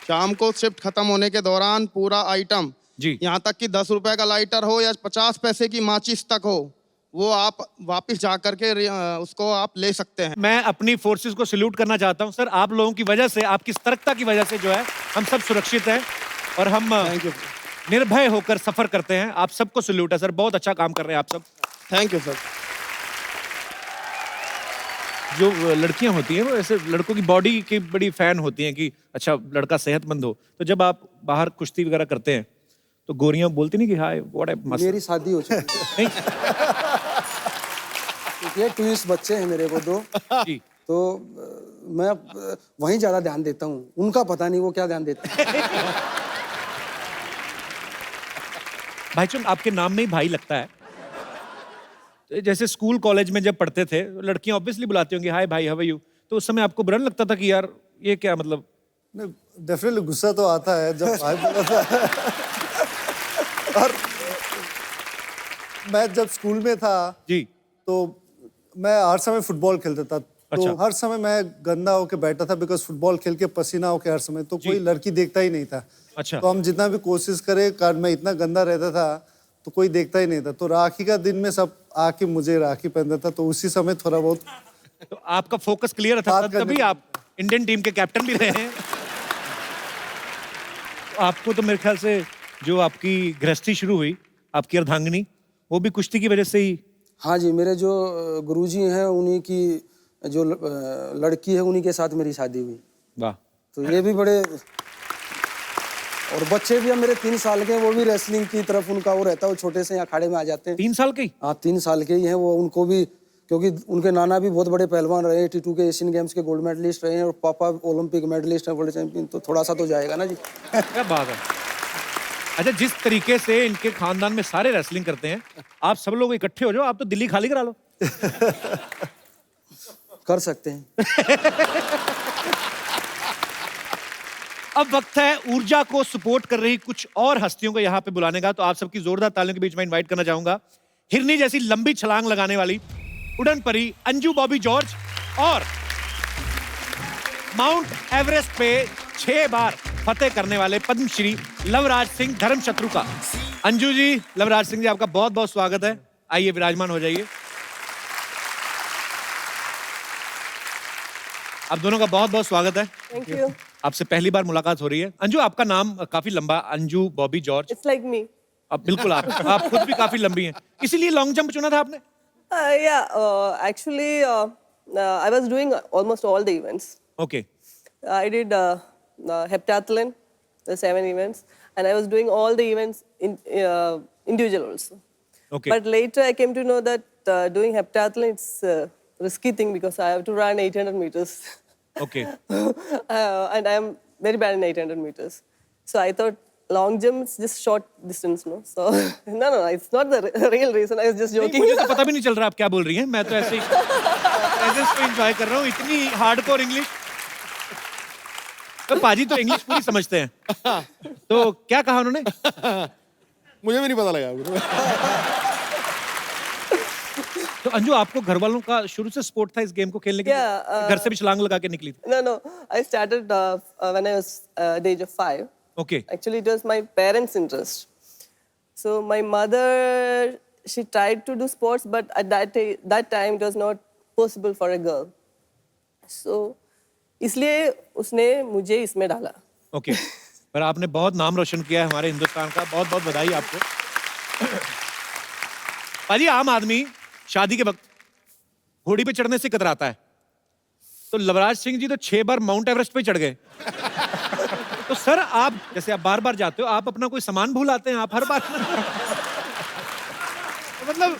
शाम को शिफ्ट खत्म होने के दौरान पूरा आइटम जी, यहाँ तक कि 10 रुपए का लाइटर हो या 50 पैसे की माचिस तक हो, वो आप वापस जा करके उसको आप ले सकते हैं। मैं अपनी फोर्सेस को सैल्यूट करना चाहता हूं सर। आप लोगों की वजह से, आपकी सतर्कता की वजह से जो है हम सब सुरक्षित हैं और हम निर्भय होकर सफर करते हैं। आप सबको सैल्यूट है सर, बहुत अच्छा काम कर रहे हैं आप सब। Thank you sir. जो लड़कियां होती हैं वो ऐसे लड़कों की बॉडी की बड़ी फैन होती हैं कि अच्छा लड़का सेहतमंद हो, तो जब आप बाहर कुश्ती वगैरह करते हैं तो गोरियां बोलती नहीं कि हाय व्हाट मस्त? मेरी शादी हो चुकी है। ये ट्विंस बच्चे हैं मेरे को 2। जी। तो मैं वहीं ज्यादा ध्यान देता हूँ, उनका पता नहीं वो क्या ध्यान देते हैं। भाईचुंग, आपके नाम में ही भाई लगता है। जैसे स्कूल कॉलेज में जब पढ़ते थे, लड़कियां ऑब्वियसली बुलाती होंगी हाय भाई, हाउ आर यू, तो उस समय आपको बुरा नहीं लगता था कि यार ये क्या मतलब? डेफिनेटली गुस्सा तो आता है जब भाई बोला था। और मैं जब स्कूल में था जी, तो मैं हर समय फुटबॉल खेलता था। तो अच्छा। हर समय मैं गंदा होके बैठा था, बिकॉज फुटबॉल खेल के पसीना होके हर समय, तो कोई लड़की देखता ही नहीं था। अच्छा। तो हम जितना भी कोशिश करें, कारण मैं इतना गंदा रहता था तो कोई देखता ही नहीं था। तो राखी का दिन में सब आके मुझे राखी पहनता था, तो उसी समय थोड़ा बहुत तो आपका फोकस क्लियर था, बात करने तभी आप इंडियन टीम के कैप्टन भी रहे हैं। आपको तो मेरे ख्याल से जो आपकी गृहस्थी शुरू हुई, आपकी अर्धांगिनी, वो भी कुश्ती की वजह से ही? हाँ जी, मेरे जो गुरुजी हैं उन्हीं की जो लड़की है उन्हीं के साथ मेरी शादी हुई। वाह। तो ये भी बड़े और बच्चे भी अब मेरे 3 साल के हैं, वो भी रेसलिंग की तरफ उनका वो रहता है, वो छोटे से अखाड़े में आ जाते हैं। 3 साल के ही? हाँ 3 साल के ही हैं वो, उनको भी क्योंकि उनके नाना भी बहुत बड़े पहलवान रहे, 82 के एशियन गेम्स के गोल्ड मेडलिस्ट रहे हैं और पापा ओलंपिक मेडलिस्ट हैं, वर्ल्ड चैंपियन, तो थोड़ा सा तो जाएगा ना जी। क्या बात है। अच्छा, जिस तरीके से इनके खानदान में सारे रेसलिंग करते हैं, आप सब लोग इकट्ठे हो जाओ, आप तो दिल्ली खाली करा लो। कर सकते हैं। अब वक्त है ऊर्जा को सपोर्ट कर रही कुछ और हस्तियों को यहाँ पे बुलाने का, तो आप सबकी जोरदार तालियों के बीच में इनवाइट करना चाहूंगा हिरनी जैसी लंबी छलांग लगाने वाली उड़न परी अंजू बॉबी जॉर्ज और माउंट एवरेस्ट पे 6 बार फतेह करने वाले पद्मश्री लवराज सिंह धर्मशत्रु का। अंजू जी, लवराज सिंह जी, आपका बहुत बहुत स्वागत है। आइए विराजमान हो जाइए। आप दोनों का बहुत बहुत स्वागत है। Thank you. आपसे पहली बार मुलाकात हो रही है। अंजू, आपका नाम काफी लंबा, Anju Bobby George. It's like me. अब बिल्कुल आप खुद भी काफी लंबी हैं, इसीलिए लॉन्ग जंप चुना था आपने? Actually, I was doing almost all the events. Okay. I did heptathlon, the 7 events, and I was doing all the events in individual also. Okay. But later I came to know that doing heptathlon it's a risky thing because I have to run 800 meters. Okay. And I am very bad in 800 meters. So I thought long jump is just short distance, no? So no, it's not the real reason. I was just joking. मुझे तो पता भी नहीं चल रहा आप क्या बोल रही हैं। मैं तो ऐसे ही इसको एंजॉय कर रहा हूँ। इतनी हार्डकोर इंग्लिश। तो पाजी तो इंग्लिश पूरी समझते हैं। तो क्या कहा उन्होंने? मुझे भी नहीं पता लगा। तो अंजू, आपको घर वालों का शुरू से सपोर्ट था इस गेम को खेलने के लिए? घर से भी छलांग लगा के निकली थी? No. I started when I was the age of 5. Okay. Actually, it was my parents' interest. So my mother, she tried to do sports, but at that time it was not possible for a girl. So इसलिए उसने मुझे इसमें डाला। Okay. पर आपने बहुत नाम रोशन किया है हमारे हिंदुस्तान का। बहुत बहुत बधाई आपको। पाजी, आम आदमी शादी के वक्त घोड़ी पे चढ़ने से कतराता है, तो लवराज सिंह जी तो 6 बार माउंट एवरेस्ट पे चढ़ गए। तो सर, आप जैसे आप बार बार जाते हो, आप अपना कोई सामान भूल आते हैं? आप हर बार मतलब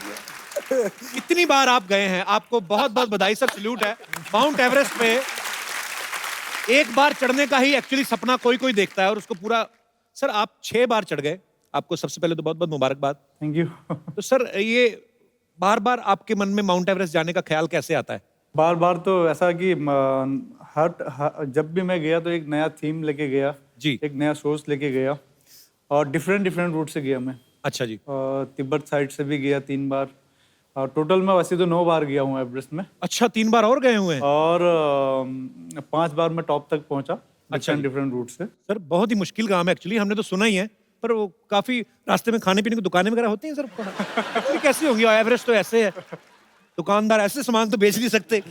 कितनी बार आप गए हैं? आपको बहुत बहुत बधाई सर, सल्यूट है। माउंट एवरेस्ट पे एक बार चढ़ने का ही एक्चुअली सपना कोई देखता है और उसको पूरा। सर, आप 6 बार चढ़ गए, आपको सबसे पहले तो बहुत बहुत मुबारकबाद। Thank you. तो सर, ये बार बार आपके मन में माउंट एवरेस्ट जाने का ख्याल कैसे आता है? बार बार तो ऐसा कि जब भी मैं गया तो एक नया थीम लेके गया जी, एक नया सोर्स लेके गया और डिफरेंट रूट से गया मैं। अच्छा जी। तिब्बत साइड से भी गया 3 बार। टोटल मैं वैसे तो 9 बार गया हूँ एवरेस्ट में। अच्छा, 3 बार और गए हुए हैं? और 5 बार मैं टॉप तक पहुंचा। अच्छा, डिफरेंट रूट से। सर, बहुत ही मुश्किल काम है एक्चुअली, हमने तो सुना ही है, पर वो काफी रास्ते में खाने पीने की दुकानें वगैरह होती हैं सर? कैसी होंगी? एवरेस्ट तो ऐसे है, दुकानदार ऐसे सामान तो बेच नहीं सकते।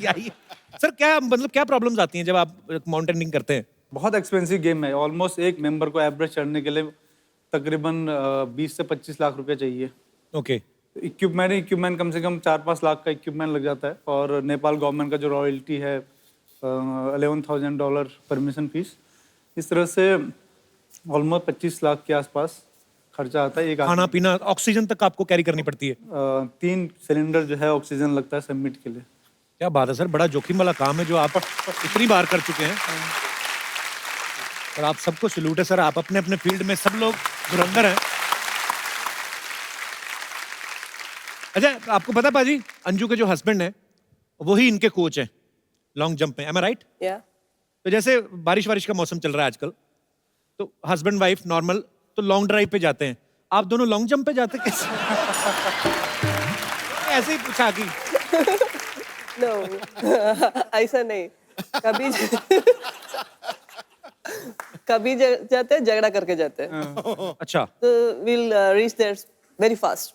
सर, क्या मतलब क्या प्रॉब्लम्स आती हैं जब आप माउंटेनिंग करते हैं? बहुत एक्सपेंसिव गेम है। ऑलमोस्ट एक मेंबर को एवरेस्ट चढ़ने के लिए तकरीबन 20 से 25 लाख रुपया चाहिए। ओके। इक्विपमेंट कम से कम 4-5 लाख का इक्विपमेंट लग जाता है। और नेपाल गवर्नमेंट का जो रॉयल्टी है $11,000 परमिशन फीस, इस तरह से ऑलमोस्ट 25 लाख के आसपास खर्चा आता है। एक खाना पीना, ऑक्सीजन तक आपको कैरी करनी पड़ती है? 3 सिलेंडर जो है ऑक्सीजन लगता है सबमिट के लिए। क्या बात है सर, बड़ा जोखिम वाला काम है जो आप इतनी बार कर चुके हैं। और आप सबको सैल्यूट है सर, आप अपने अपने फील्ड में सब लोग धुरंधर हैं। अच्छा, आपको पता पाजी, अंजू के जो हस्बैंड हैं वही इनके कोच हैं लॉन्ग जंप में। एम आई राइट? Yeah. तो जैसे बारिश का मौसम चल रहा है आजकल, तो हस्बैंड वाइफ नॉर्मल तो लॉन्ग ड्राइव पे जाते हैं, आप दोनों लॉन्ग जंप पे जाते कैसे? ऐसे ही पूछा कि No, ऐसा नहीं। कभी जाते हैं, झगड़ा करके जाते हैं। अच्छा। तो we'll reach there very fast.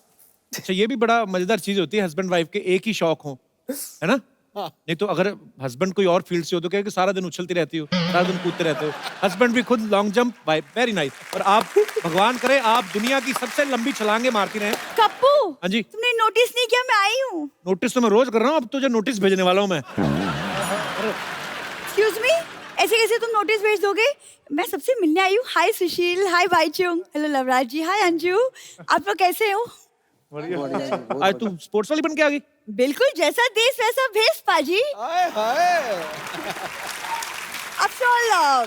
अच्छा, ये भी बड़ा मजेदार चीज होती है हस्बैंड वाइफ के एक ही शौक हो, है ना? नहीं तो अगर हस्बैंड कोई और फील्ड से हो तो क्या कि सारा दिन उछलती रहती हो, सारा दिन कूदते रहते हो। हस्बैंड भी खुद long jump, wife very nice. और आप, भगवान करे आप दुनिया की सबसे लंबी छलांगे मारती रहे। कप्पू, हाँ जी। तुमने नोटिस नहीं किया मैं आई हूँ? नोटिस तो मैं रोज कर रहा हूँ, अब तुझे नोटिस भेजने वाला हूँ मैं। एक्सक्यूज मी, ऐसे कैसे तुम नोटिस भेज दोगे? मैं सबसे मिलने आई हूँ। हाय सुशील, हाय बाईचुंग, हेलो लवराज जी, हाय अंजू, आप लोग कैसे हो? आज तू स्पोर्ट्स वाली बन के आ गई? बिल्कुल, जैसा देश वैसा भेष पाजी। आफ्टर ऑल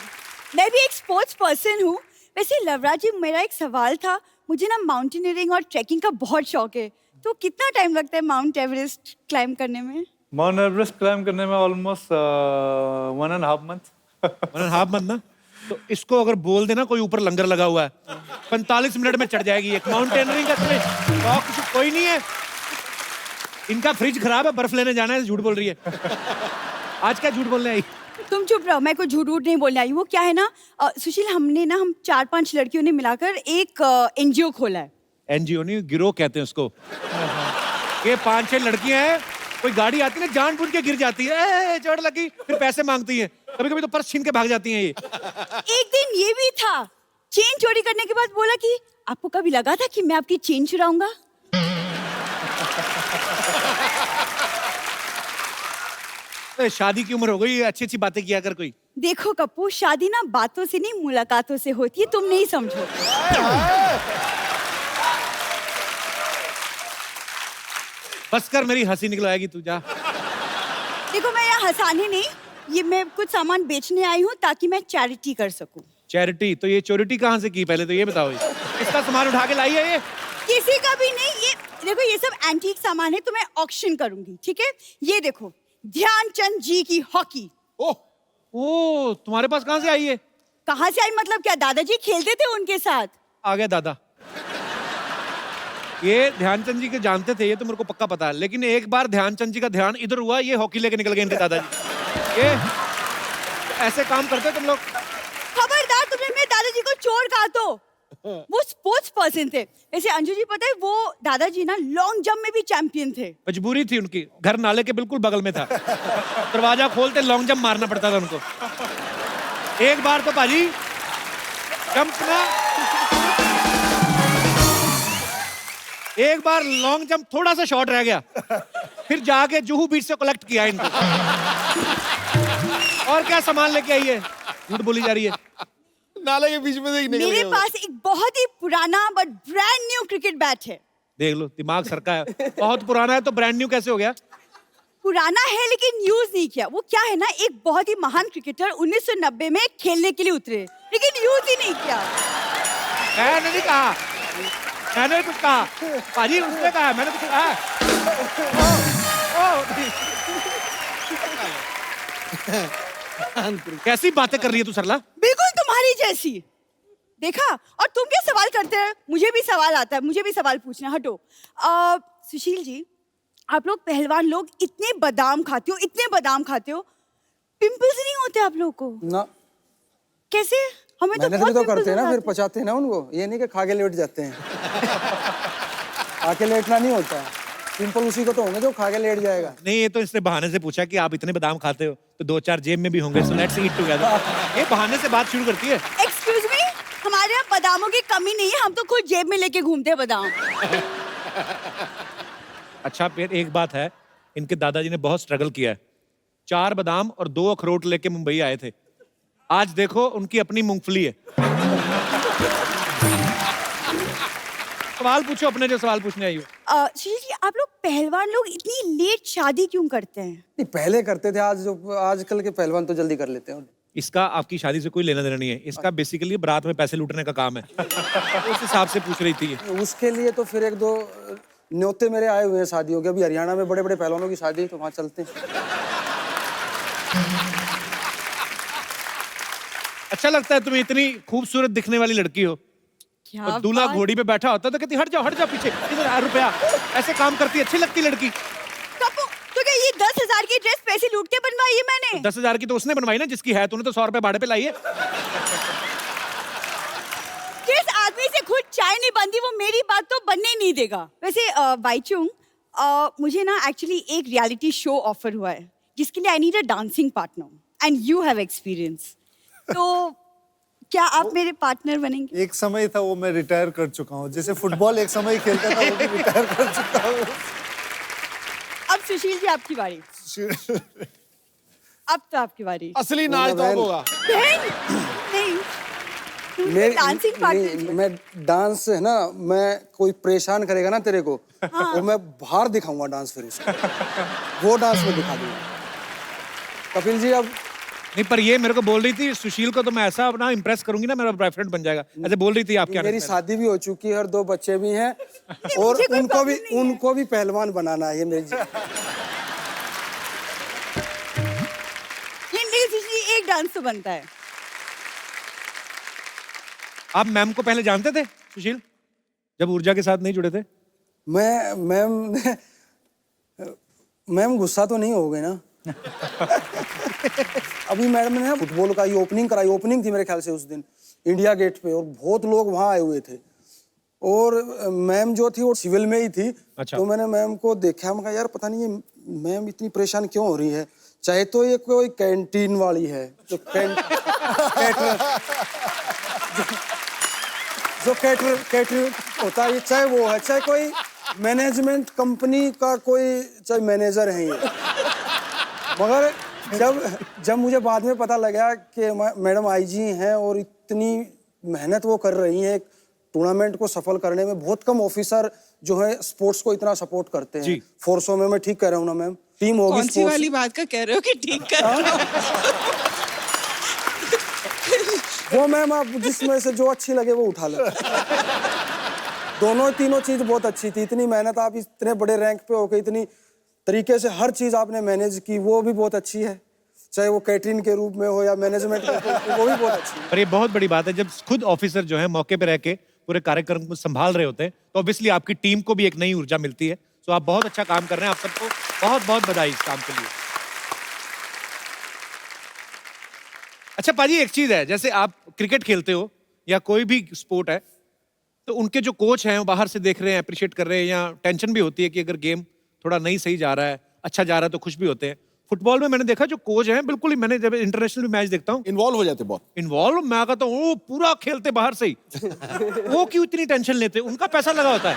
मैं भी एक स्पोर्ट्स पर्सन हूँ। वैसे लवराज जी, मेरा एक सवाल था। मुझे ना माउंटेनियरिंग और ट्रैकिंग का बहुत शौक है, तो कितना टाइम लगता है माउंट एवरेस्ट क्लाइंब करने में? माउंट एवरेस्ट क्लाइम करने में ऑलमोस्ट 1.5 मंथ। 1.5 मंथ ना? तो इसको अगर बोल देना कोई ऊपर लंगर लगा हुआ है, 45 मिनट में चढ़ जाएगी। एक माउंटेनियरिंग का शौक कोई नहीं है। इनका फ्रिज खराब है, बर्फ लेने जाना है, झूठ बोल रही है। आज क्या झूठ बोलने आई? तुम चुप रहो, मैं कोई झूठ नहीं बोलने आई। वो क्या है ना सुशील, हम 4-5 लड़कियों ने मिलाकर एक एनजीओ खोला है। एनजीओ नहीं, गिरोह कहते हैं उसको। ये 5-6 लड़कियां हैं, कोई गाड़ी आती है ना, जानबूझ के गिर जाती है, चोट लगी, फिर पैसे मांगती है, कभी कभी तो पर्स छीन के भाग जाती हैं ये। एक दिन ये भी था, चेन चोरी करने के बाद बोला कि आपको कभी लगा था कि मैं आपकी चेन चुराऊंगा? शादी की उम्र हो गई, अच्छी अच्छी बातें किया कर कोई। देखो कपूर, शादी ना बातों से नहीं मुलाकातों से होती है, तुम नहीं समझो। बस कर, मेरी हंसी निकलाएगी तू, जा। देखो मैं यहाँ हंसाने नहीं, ये मैं कुछ सामान बेचने आई हूँ ताकि मैं चैरिटी कर सकूँ। चैरिटी? तो ये चोरिटी कहाँ से की, पहले तो ये बताओ। इसका सामान उठा के लाई है ये? किसी का भी नहीं। ये देखो, ये सब एंटीक सामान है, तो मैं ऑक्शन करूंगी, ठीक है? ये देखो, ध्यानचंद जी की हॉकी। ओह, तुम्हारे पास कहाँ से आई है? कहाँ से आई मतलब क्या? दादाजी खेलते थे उनके साथ। आ गया दादा। ये ध्यानचंद जी के जानते थे, ये तो मेरे को पक्का पता है, लेकिन एक बार ध्यानचंद जी का ध्यान इधर हुआ, ये हॉकी लेके निकल गए इनके दादाजी। ये ऐसे काम करते तुम लोग? खबरदार, तुमने मेरे दादाजी को चोर कहा तो। वो स्पोर्ट्स पर्सन थे। वैसे अंजू जी, पता है वो दादाजी ना लॉन्ग जंप में भी चैंपियन थे। मजबूरी थी उनकी, घर नाले के बिल्कुल बगल में था। दरवाजा खोलते लॉन्ग जंप मारना पड़ता था उनको। एक बार तो पाजी जंप ना, एक बार लॉन्ग जंप थोड़ा सा शॉर्ट रह गया, फिर जाके जुहू बीच से कलेक्ट किया इनको। और क्या सामान लेके आई है? झूठ बोली जा रही है। नाले के बीच में से ही निकल मेरे गया। पास एक बहुत ही पुराना but brand new cricket bat है। देख लो, दिमाग सरका है। बहुत पुराना है तो ब्रांड न्यू कैसे हो गया? पुराना है लेकिन यूज नहीं किया। वो क्या है ना, एक बहुत ही महान क्रिकेटर 1990 में खेलने के लिए उतरे, लेकिन यूज ही नहीं किया। मैंने नहीं कहा, मैंने कुछ कहा पाजी, उसने कहा, मैंने कुछ कहा। कैसी बातें कर रही है तू सरला? बिल्कुल तुम्हारी जैसी। देखा? और तुम क्या सवाल करते हैं? मुझे भी सवाल आता है, मुझे भी सवाल पूछना। हटो। सुशील जी, आप लोग पहलवान लोग इतने बादाम खाते हो, इतने बादाम खाते हो, पिंपल्स नहीं होते आप लोग को? ना। कैसे? हमें तो मेहनत बहुत भी तो पिंपल्स करते हैं ना, हो फिर जाते हैं। पचाते हैं ना उनको। ये नहीं कि खा के लेट जाते हैं। आके लेटना नहीं होता। पिंपल उसी को तो होंगे जो खा के लेट जाएगा। नहीं, ये तो इसने बहाने से पूछा कि आप इतने बादाम खाते हो तो 2-4 जेब में भी होंगे, सो लेट्स ईट टुगेदर। ये बहाने से बात शुरू करती है। एक्सक्यूज मी, हमारे यहाँ बादामों की कमी नहीं है, हम तो खुद जेब में लेके घूमते हैं बादाम। अच्छा, फिर एक बात है, इनके दादाजी ने बहुत स्ट्रगल किया है। 4 बादाम और 2 अखरोट लेके मुंबई आए थे। आज देखो उनकी अपनी मूंगफली है। सवाल पूछो अपने, जो सवाल पूछने आई हो। सुशील जी, आप लोग पहलवान लोग इतनी लेट शादी क्यों करते हैं? नहीं, पहले करते थे, आजकल के पहलवान तो जल्दी कर लेते हैं। इसका आपकी शादी से कोई लेना देना नहीं है। इसका बेसिकली बारात में पैसे लूटने का काम है। उस हिसाब से पूछ रही थी ये। उसके लिए तो फिर 1-2 न्योते मेरे आए हुए हैं शादियों के। अभी हरियाणा में बड़े बड़े पहलवानों की शादी है, तो वहां चलते हैं। अच्छा लगता है तुम्हें? इतनी खूबसूरत दिखने वाली लड़की हो और दूल्हा घोड़ी पे बैठा होता तो कहती हट जा पीछे, इधर आ रुपया। ऐसे काम करती, अच्छी लगती लड़की। कपू, तो क्या ये 10,000 की ड्रेस पैसे लूट के बनवाई है मैंने? 10,000 की तो उसने बनवाई ना, जिसकी है। तूने तो 100 रुपए भाड़े पे लाई है। जिस आदमी से खुद चाय नहीं बनती वो मेरी बात तो बनने ही नहीं देगा। वैसे बाईचुंग, मुझे ना एक्चुअली एक रियलिटी शो ऑफर हुआ है जिसके लिए I need a dancing partner and you have experience. तो क्या आप मेरे पार्टनर बनेंगे? एक समय था, वो मैं रिटायर कर चुका हूँ। जैसे फुटबॉल एक समय खेलता था, वो भी रिटायर कर चुका हूँ। अब सुशील जी, आपकी बारी। अब तो आपकी बारी। असली नाच तो अब होगा। नहीं, तुम डांसिंग पार्टनर। मैं डांस है ना, मैं कोई परेशान करेगा ना तेरे को, वो मैं बाहर दिखाऊंगा डांस, फिर उसको वो डांस में दिखा दूंगा। कपिल जी अब नहीं, पर ये मेरे को बोल रही थी सुशील को तो मैं ऐसा अपना इम्प्रेस करूंगी ना, मेरा बॉयफ्रेंड बन जाएगा, ऐसे बोल रही थी आपके मेरी शादी भी हो चुकी है और 2 बच्चे भी हैं, और उनको भी पहलवान बनाना है, ये मेरी एक डांस तो बनता है। आप मैम को पहले जानते थे सुशील, जब ऊर्जा के साथ नहीं जुड़े थे? मैम गुस्सा तो नहीं हो गए ना? अभी मैडम ने फुटबॉल का ये ओपनिंग कराई, ओपनिंग थी मेरे ख्याल से उस दिन इंडिया गेट पे, और बहुत लोग वहां आए हुए थे, और मैम जो थी वो सिविल में ही थी। अच्छा। तो मैंने मैम को देखा, मैं कहा यार पता नहीं ये मैम इतनी परेशान क्यों हो रही है, चाहे तो ये कोई कैंटीन वाली है जो कैटर होता है, चाहे वो है, चाहे कोई मैनेजमेंट कंपनी का कोई चाहे मैनेजर है ये। मगर जब मुझे बाद में पता लगा कि मैडम आईजी हैं और इतनी मेहनत वो कर रही हैं टूर्नामेंट को सफल करने में, बहुत कम ऑफिसर जो है स्पोर्ट्स को इतना सपोर्ट करते हैं फोर्सों में। मैं ठीक कह रहा हूँ ना मैम? टीम होगी कौन सी वाली बात का कह रहे हो कि ठीक कर रहे हो? वो मैम आप जिसमें से जो अच्छी लगे वो उठा लो। तीनों चीज बहुत अच्छी थी, इतनी मेहनत, आप इतने बड़े रैंक पे होकर इतनी तरीके से हर चीज आपने मैनेज की, वो भी बहुत अच्छी है, चाहे वो कैटरिंग के रूप में हो या मैनेजमेंट के रूप में, वो भी बहुत अच्छी है। पर ये बहुत बड़ी बात है जब खुद ऑफिसर जो है मौके पे रह के पूरे कार्यक्रम को संभाल रहे होते हैं, तो ऑब्वियसली आपकी टीम को भी एक नई ऊर्जा मिलती है। तो आप बहुत अच्छा काम कर रहे हैं, आप सबको बहुत बहुत बधाई इस काम के लिए। अच्छा पाजी, एक चीज है, जैसे आप क्रिकेट खेलते हो या कोई भी स्पोर्ट है, तो उनके जो कोच हैं वो बाहर से देख रहे हैं, अप्रिशिएट कर रहे हैं, या टेंशन भी होती है कि अगर गेम थोड़ा नहीं सही जा रहा है, अच्छा जा रहा है, तो खुश भी होते हैं। फुटबॉल में मैंने देखा जो कोच हैं बिल्कुल ही, मैंने जब इंटरनेशनल मैच देखता हूँ इन्वॉल्व हो जाते, बहुत इन्वॉल्व, मैं कहता हूँ वो पूरा खेलते बाहर से ही। वो क्यों इतनी टेंशन लेते? उनका पैसा लगा होता है।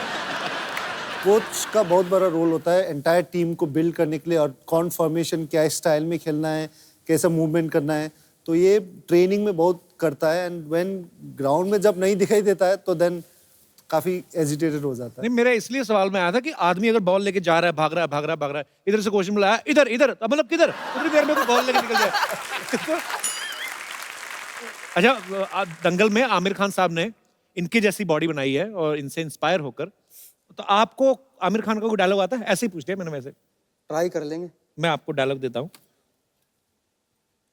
कोच का बहुत बड़ा रोल होता है एंटायर टीम को बिल्ड करने के लिए, और कौन फॉर्मेशन क्या स्टाइल में खेलना है, कैसा मूवमेंट करना है, तो ये ट्रेनिंग में बहुत करता है। एंड व्हेन ग्राउंड में जब नहीं दिखाई देता है तो देन काफी एजिटेटेड हो जाता है। नहीं, मेरा इसलिए सवाल में आया था कि आदमी अगर बॉल लेके जा रहा है, भाग रहा है, इधर से क्वेश्चन मिला इधर मतलब किधर, उतनी देर में तो बॉल लेके निकल जाए। अच्छा, दंगल में आमिर खान साहब ने इनकी जैसी बॉडी बनाई है और इनसे इंस्पायर होकर, तो आपको आमिर खान का कोई डायलॉग आता है? ऐसे ही पूछ लिया मैंने, वैसे ट्राई कर लेंगे। मैं आपको डायलॉग देता हूँ।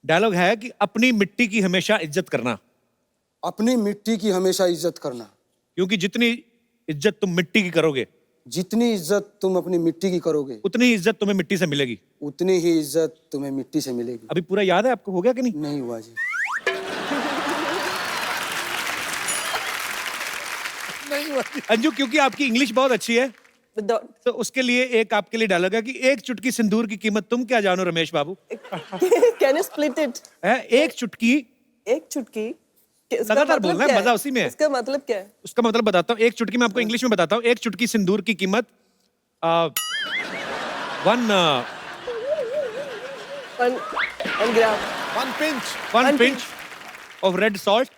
डायलॉग है कि अपनी मिट्टी की हमेशा इज्जत करना। अपनी मिट्टी की हमेशा इज्जत करना, क्योंकि जितनी इज्जत तुम मिट्टी की करोगे, जितनी इज्जत तुम अपनी मिट्टी की करोगे, उतनी इज्जत तुम्हें मिट्टी से मिलेगी। उतनी ही इज्जत तुम्हें मिट्टी से मिलेगी। अभी पूरा याद है आपको? हो गया कि नहीं? नहीं हुआ जी। नहीं हुआ। अंजू, क्योंकि आपकी इंग्लिश बहुत अच्छी है, तो उसके लिए एक आपके लिए डायलॉग है कि एक चुटकी सिंदूर की कीमत तुम क्या जानो रमेश बाबू। Can you split it? एक चुटकी लगातार बोलना है, मजा उसी में है। इसका मतलब क्या है? उसका मतलब बताता हूँ, एक चुटकी मैं आपको इंग्लिश में बताता हूँ। एक चुटकी सिंदूर की कीमत one gram. One pinch of red salt.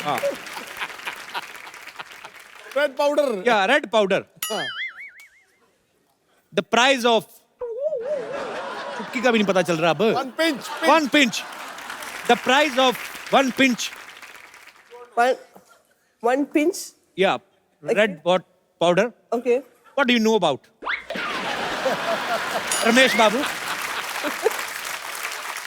हाँ, रेड पाउडर। या red powder. The price of, चुटकी का भी नहीं पता चल रहा अब। One pinch. The price of one pinch. One pinch? Yeah, red powder. Okay. What do you know about? Ramesh Babu.